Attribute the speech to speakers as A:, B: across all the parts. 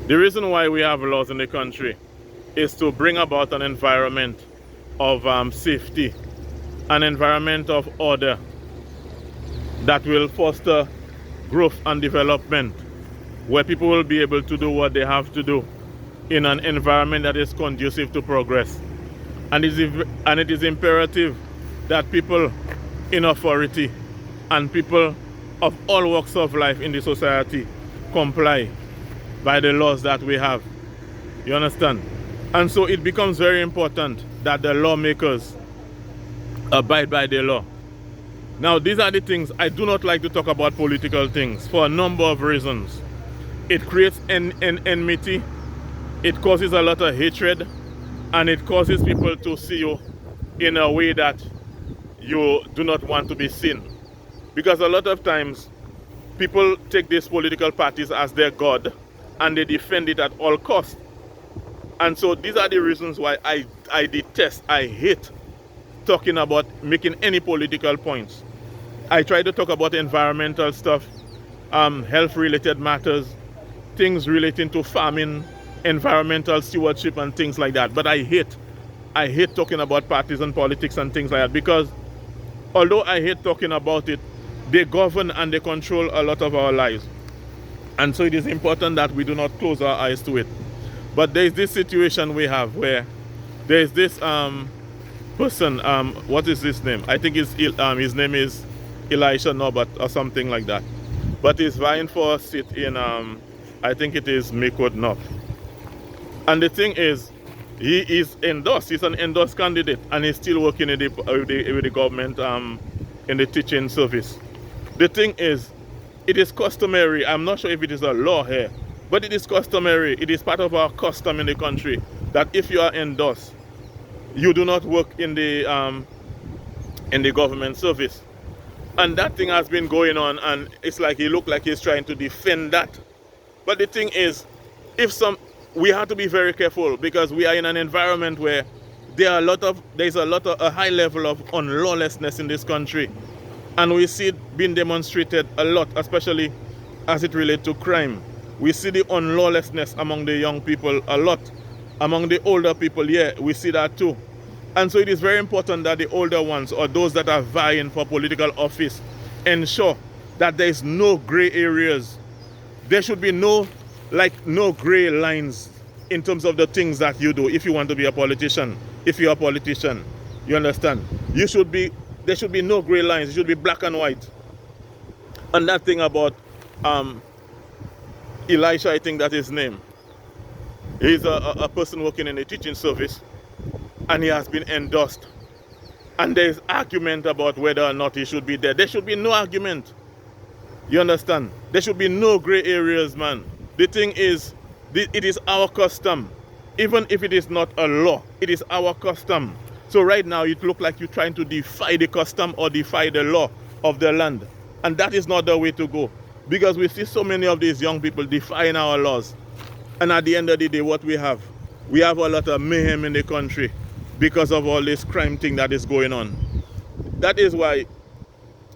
A: The reason why we have laws in the country is to bring about an environment of safety, an environment of order that will foster growth and development, where people will be able to do what they have to do in an environment that is conducive to progress. And it is imperative that people in authority and people of all walks of life in the society comply by the laws that we have. You understand? And so it becomes very important that the lawmakers abide by the law. Now, these are the things I do not like to talk about political things for a number of reasons. It creates enmity, it causes a lot of hatred, and it causes people to see you in a way that you do not want to be seen. Because a lot of times, people take these political parties as their God, and they defend it at all costs. And so these are the reasons why I detest, I hate talking about making any political points. I try to talk about environmental stuff, health-related matters, things relating to farming, environmental stewardship and things like that. But I hate talking about partisan politics and things like that, because although I hate talking about it, they govern and they control a lot of our lives. And so it is important that we do not close our eyes to it. But there is this situation we have where there is this person, what is his name? I think his name is Elisha Norbert or something like that. But he's vying for a seat in, I think it is Maycote North. And the thing is, he is endorsed. He's an endorsed candidate, and he's still working with the government in the teaching service. The thing is, it is customary. I'm not sure if it is a law here, but it is customary. It is part of our custom in the country that if you are endorsed, you do not work in the government service. And that thing has been going on, and it's like he looked like he's trying to defend that. But the thing is, we have to be very careful, because we are in an environment where there's a high level of unlawlessness in this country. And we see it being demonstrated a lot, especially as it relates to crime. We see the unlawlessness among the young people a lot. Among the older people, yeah, we see that too. And so it is very important that the older ones, or those that are vying for political office, ensure that there is no gray areas. There should be no gray lines in terms of the things that you do if you want to be a politician. If you're a politician, you understand? There should be no gray lines. It should be black and white. And that thing about Elisha, I think that's his name. He's a person working in a teaching service, and he has been endorsed. And there's argument about whether or not he should be there. There should be no argument. You understand? There should be no gray areas, man. The thing is, it is our custom. Even if it is not a law, it is our custom. So right now, it looks like you're trying to defy the custom or defy the law of the land. And that is not the way to go. Because we see so many of these young people defying our laws. And at the end of the day, what we have a lot of mayhem in the country because of all this crime thing that is going on. That is why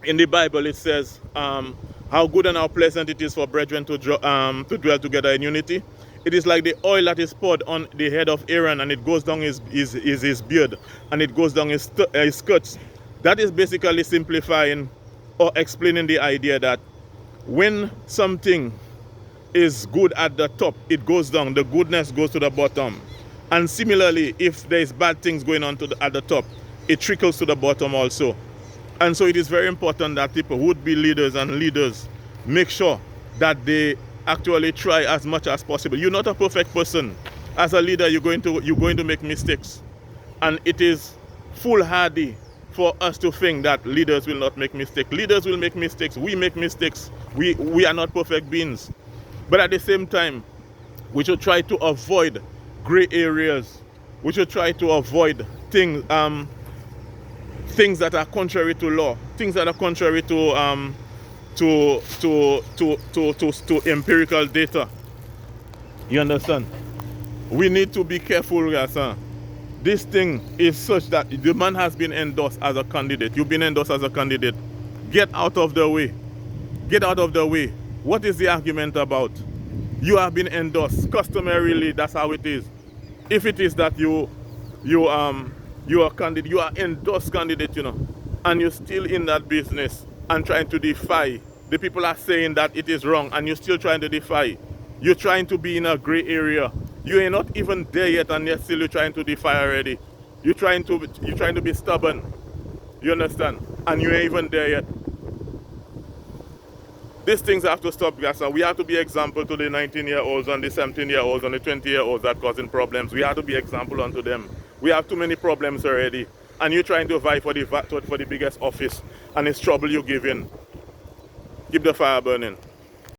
A: in the Bible it says, how good and how pleasant it is for brethren to dwell together in unity. It is like the oil that is poured on the head of Aaron, and it goes down his beard, and it goes down his skirts. That is basically simplifying or explaining the idea that when something is good at the top, it goes down. The goodness goes to the bottom. And similarly, if there is bad things going on at the top, it trickles to the bottom also. And so it is very important that people, would-be leaders and leaders, make sure that they actually try as much as possible. You're not a perfect person. As a leader, you're going to make mistakes. And it is foolhardy for us to think that leaders will not make mistakes. Leaders will make mistakes. We make mistakes. We are not perfect beings. But at the same time, we should try to avoid gray areas. We should try to avoid things that are contrary to law, things that are contrary to empirical data. You understand? We need to be careful, guys. This thing is such that the man has been endorsed as a candidate. You've been endorsed as a candidate. Get out of the way. Get out of the way. What is the argument about? You have been endorsed. Customarily, that's how it is. If it is that you are candidate, you are endorsed candidate, and you're still in that business and trying to defy. The people are saying that it is wrong, and you're still trying to defy. You're trying to be in a gray area. You are not even there yet, and yet still you're trying to defy already. You're trying to be stubborn. You understand? And you ain't even there yet. These things have to stop, guys, and we have to be example to the 19-year-olds and the 17-year-olds and the 20-year-olds that causing problems. We have to be example unto them. We have too many problems already, and you're trying to vie for the biggest office, and it's trouble you giving. Keep the fire burning.